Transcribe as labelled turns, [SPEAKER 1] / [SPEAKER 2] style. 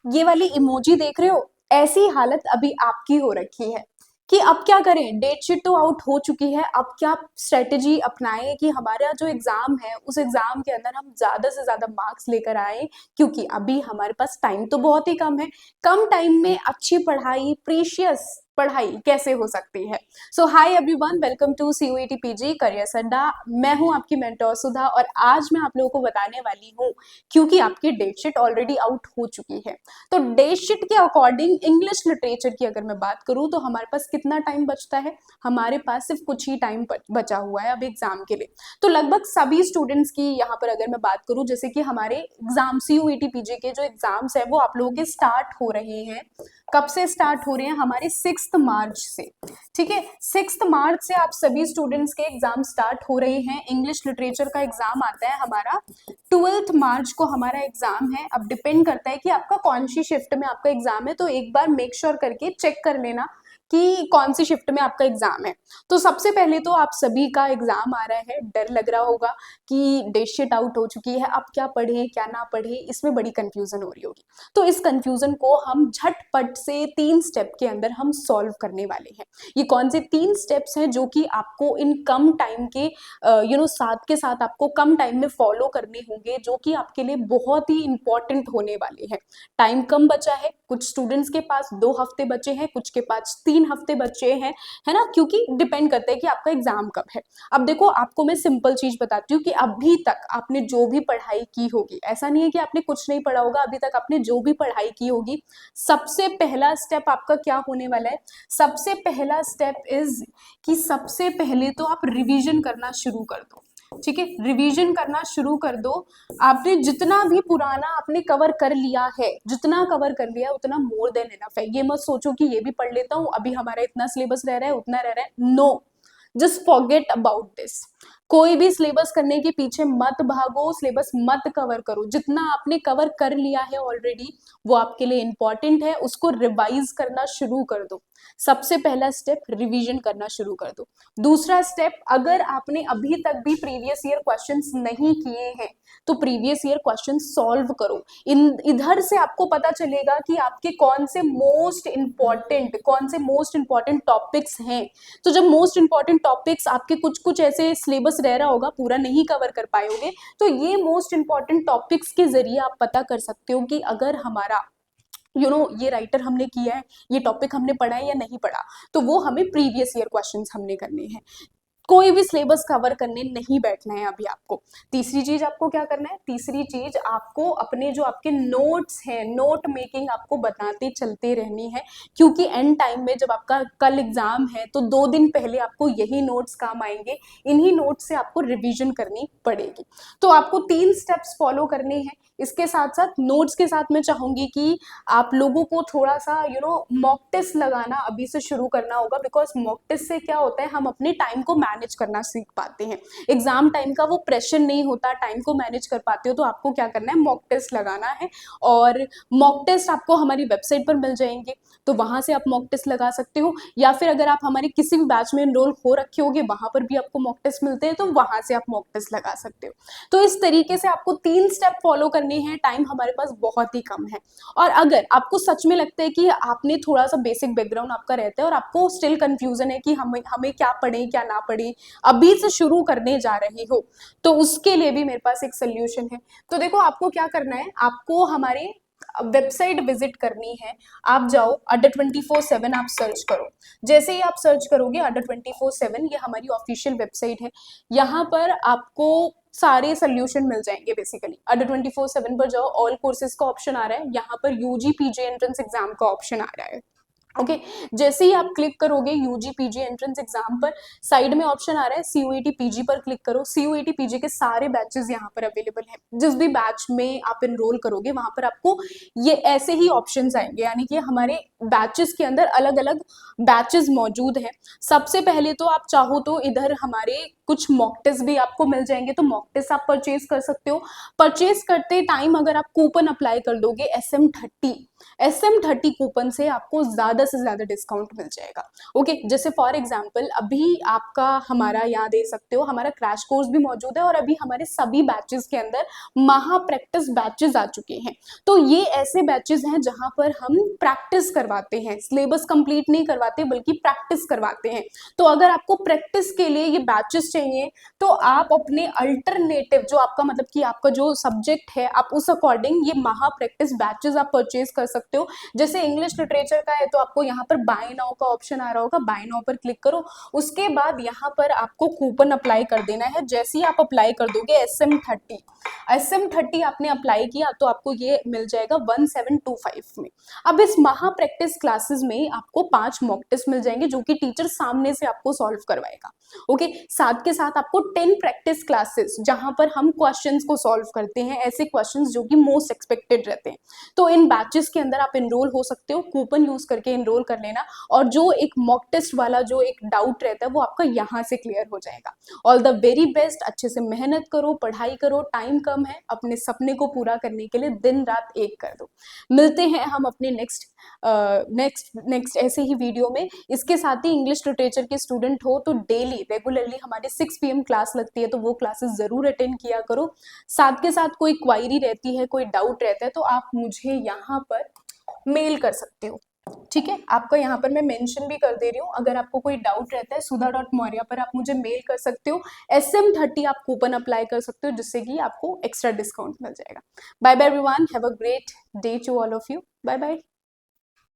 [SPEAKER 1] ये वाली इमोजी देख रहे हो, ऐसी हालत अभी आपकी हो रखी है कि अब क्या करें, डेट शीट तो आउट हो चुकी है, अब क्या स्ट्रेटेजी अपनाएं कि हमारा जो एग्जाम है उस एग्जाम के अंदर हम ज्यादा से ज्यादा मार्क्स लेकर आए, क्योंकि अभी हमारे पास टाइम तो बहुत ही कम है। कम टाइम में अच्छी पढ़ाई, प्रीशियस पढ़ाई कैसे हो सकती है। So hi everyone, welcome to CUET PG career Adda. मैं हूं आपकी मेंटोर सुधा और आज मैं आप लोगों को बताने वाली हूं, क्योंकि आपकी डेट शीट ऑलरेडी आउट हो चुकी है। तो डेट शीट के अकॉर्डिंग इंग्लिश लिटरेचर की अगर मैं बात करूं तो हमारे पास कितना टाइम बचता है, हमारे पास सिर्फ कुछ ही टाइम बचा हुआ है अब एग्जाम के लिए। तो लगभग सभी स्टूडेंट्स की यहाँ पर अगर मैं बात करूं, जैसे कि हमारे एग्जाम CUET PG के जो एग्जाम्स है वो आप लोगों के स्टार्ट हो रहे हैं। कब से स्टार्ट हो रहे हैं? हमारे 6 मार्च से। ठीक है, 6 मार्च से आप सभी स्टूडेंट्स के एग्जाम स्टार्ट हो रहे हैं। इंग्लिश लिटरेचर का एग्जाम आता है हमारा 12 मार्च को हमारा एग्जाम है। अब डिपेंड करता है कि आपका कौन सी शिफ्ट में आपका एग्जाम है, तो एक बार मेक श्योर करके चेक कर लेना कि कौन सी शिफ्ट में आपका एग्जाम है। तो सबसे पहले तो आप सभी का एग्जाम आ रहा है, डर लग रहा होगा कि डेट शीट आउट हो चुकी है, अब क्या पढ़े क्या ना पढ़े, इसमें बड़ी कंफ्यूजन हो रही होगी। तो इस कंफ्यूजन को हम झटपट से 3 स्टेप के अंदर हम सॉल्व करने वाले हैं। ये कौन से 3 स्टेप्स हैं जो कि आपको इन कम टाइम के साथ के साथ आपको कम टाइम में फॉलो करने होंगे, जो कि आपके लिए बहुत ही इंपॉर्टेंट होने वाले हैं। टाइम कम बचा है, कुछ स्टूडेंट्स के पास 2 हफ्ते बचे हैं, कुछ के पास 3 हफ्ते बचे हैं, है ना, क्योंकि डिपेंड करता है कि आपका एग्जाम कब है। अब देखो, आपको मैं सिंपल चीज बताती हूँ कि अभी तक आपने जो भी पढ़ाई की होगी, ऐसा नहीं है कि आपने कुछ नहीं पढ़ा होगा, अभी तक आपने जो भी पढ़ाई की होगी, सबसे पहला स्टेप आपका क्या होने वाला है? सबसे पहला स्टेप इज कि सबसे पहले तो आप रिवीजन करना शुरू कर दो। ठीक है, रिवीजन करना शुरू कर दो। आपने जितना भी पुराना आपने कवर कर लिया है, जितना कवर कर लिया उतना मोर देन इनफ है। ये मत सोचो कि ये भी पढ़ लेता हूँ, अभी हमारा इतना सिलेबस रह रहा है, उतना रह रहा है। No, just forget about this. कोई भी सिलेबस करने के पीछे मत भागो, सिलेबस मत कवर करो। जितना आपने कवर कर लिया है ऑलरेडी वो आपके लिए इंपॉर्टेंट है, उसको रिवाइज करना शुरू कर दो। सबसे पहला स्टेप रिवीजन करना शुरू कर दो। दूसरा स्टेप, अगर आपने अभी तक भी प्रीवियस ईयर क्वेश्चंस नहीं किए हैं तो प्रीवियस ईयर क्वेश्चन सॉल्व करो। इधर से आपको पता चलेगा कि आपके कौन से मोस्ट इंपॉर्टेंट टॉपिक्स हैं। तो जब मोस्ट इंपॉर्टेंट टॉपिक्स आपके कुछ कुछ ऐसे सिलेबस रह रहा होगा, पूरा नहीं कवर कर पाओगे, तो ये मोस्ट इंपॉर्टेंट टॉपिक्स के जरिए आप पता कर सकते हो कि अगर हमारा ये राइटर हमने किया है, ये टॉपिक हमने पढ़ा है या नहीं पढ़ा। तो वो हमें प्रीवियस ईयर क्वेश्चंस हमने करने हैं। कोई भी सिलेबस कवर करने नहीं बैठना है अभी आपको। तीसरी चीज आपको क्या करना है? तीसरी चीज आपको अपने जो आपके नोट्स हैं, नोट मेकिंग आपको बताते चलते रहनी है, क्योंकि एंड टाइम में जब आपका कल एग्जाम है तो 2 दिन पहले आपको यही नोट्स काम आएंगे। इन्हीं नोट्स से आपको रिवीजन करनी पड़ेगी। तो आपको 3 स्टेप्स फॉलो करने हैं। इसके साथ साथ नोट्स के साथ मैं चाहूंगी कि आप लोगों को थोड़ा सा मॉक टेस्ट लगाना अभी से शुरू करना होगा, बिकॉज मॉक टेस्ट से क्या होता है, हम अपने टाइम को मैनेज करना सीख पाते हैं। एग्जाम टाइम का वो प्रेशर नहीं होता, टाइम को मैनेज कर पाते हो। तो आपको क्या करना है, मॉक टेस्ट लगाना है। और मॉक टेस्ट आपको हमारी वेबसाइट पर मिल जाएंगे, तो वहां से आप मॉक टेस्ट लगा सकते हो, या फिर अगर आप हमारे किसी भी बैच में एनरोल हो रखे होगे वहां पर भी आपको मॉक टेस्ट मिलते हैं, तो वहां से आप मॉक टेस्ट लगा सकते हो। तो इस तरीके से आपको 3 स्टेप फॉलो करने हैं। टाइम हमारे पास बहुत ही कम है। और अगर आपको सच में लगता है कि आपने थोड़ा सा बेसिक बैकग्राउंड आपका रहता है और आपको स्टिल कंफ्यूजन है कि हमें क्या पढ़े क्या ना पढ़े, अभी से शुरू करने जा रहे हो, तो उसके लिए भी मेरे पास एक सोल्यूशन है। तो देखो, आपको क्या करना है, आपको हमारे वेबसाइट विजिट करनी है। आप जाओ, अड्डा24/7 आप सर्च करो। जैसे ही आप सर्च करोगे अड्डा24/7, ये हमारी ऑफिशियल वेबसाइट है। यहाँ पर आपको सारे सोल्यूशन मिल जाएंगे। बेसिकली अड्डा24/7 पर जाओ, ऑल कोर्सेज का ऑप्शन आ रहा है, यहाँ पर यूजी पीजी एंट्रेंस एग्जाम का ऑप्शन आ रहा है। ओके, जैसे ही आप क्लिक करोगे यूजी पीजी एंट्रेंस एग्जाम पर, साइड में ऑप्शन आ रहा है CUET PG पर क्लिक करो। CUET PG के सारे बैचेस यहाँ पर अवेलेबल हैं। जिस भी बैच में आप एनरोल करोगे वहां पर आपको ये ऐसे ही ऑप्शंस आएंगे, यानी कि हमारे बैचेस के अंदर अलग अलग बैचेस मौजूद हैं। सबसे पहले तो आप चाहो तो इधर हमारे कुछ मॉक टेस्ट भी आपको मिल जाएंगे, तो मॉक टेस्ट आप परचेज कर सकते हो। परचेज करते टाइम अगर आप कूपन अप्लाई कर दोगे SM30 कूपन से, आपको ज्यादा ज़्यादा से ज़्यादा डिस्काउंट मिल जाएगा। ओके, जैसे फॉर एग्जांपल अभी आपका हमारा यहाँ दे सकते हो, हमारा क्रैश कोर्स भी मौजूद है और अभी हमारे सभी बैचेस के अंदर महा प्रैक्टिस बैचेस आ चुके हैं। तो ये ऐसे बैचेस हैं जहाँ पर हम प्रैक्टिस करवाते हैं, सिलेबस कंप्लीट नहीं करवाते बल्कि प्रैक्टिस करवाते हैं। तो अगर आपको प्रैक्टिस के लिए ये बैचेस चाहिए तो आप अपने अल्टरनेटिव जो आपका मतलब कि आपका जो सब्जेक्ट है आप उस अकॉर्डिंग ये महा प्रैक्टिस बैचेस आप परचेज कर सकते हो। जैसे इंग्लिश लिटरेचर का है तो आपको यहाँ पर बाय नाउ का ऑप्शन आ रहा होगा, बाय नाउ पर क्लिक करो। उसके बाद यहाँ पर आपको कूपन अप्लाई कर देना है। जैसे ही आप अप्लाई कर दोगे SM30 आपने अप्लाई किया तो आपको ये मिल जाएगा 1725 में। अब इस महा प्रैक्टिस क्लासेस में आपको 5 मॉक टेस्ट मिल जाएंगे जो कि टीचर सामने से आपको सॉल्व करवाएगा। ओके, साथ के साथ आपको 10 प्रैक्टिस क्लासेस जहां पर हम क्वेश्चंस को सॉल्व करते हैं, ऐसे क्वेश्चंस जो कि मोस्ट एक्सपेक्टेड रहते हैं। तो इन बैचेस के अंदर आप एनरोल हो सकते हो, कूपन यूज करके एनरोल कर लेना और जो एक मॉक टेस्ट वाला जो एक डाउट रहता है वो आपका यहाँ से क्लियर हो जाएगा। ऑल द वेरी बेस्ट, अच्छे से मेहनत करो, पढ़ाई करो, टाइम कम है, अपने सपने को पूरा करने के लिए दिन रात एक कर दो। मिलते हैं हम अपने नेक्स्ट ऐसे ही वीडियो में। इसके साथ ही इंग्लिश लिटरेचर के स्टूडेंट हो तो डेली रेगुलरली हमारे 6 PM क्लास लगती है तो वो क्लासेस जरूर अटेंड किया करो। साथ के साथ कोई क्वायरी रहती है, कोई डाउट रहता है तो आप मुझे यहाँ पर मेल कर सकते हो। ठीक है, आपका यहाँ पर मैं मेंशन भी कर दे रही हूँ, अगर आपको कोई डाउट रहता है sudha.maurya पर आप मुझे मेल कर सकते हो। SM30 आप कूपन अप्लाई कर सकते हो जिससे कि आपको एक्स्ट्रा डिस्काउंट मिल जाएगा। Bye bye everyone, have a great day to all of you. Bye bye.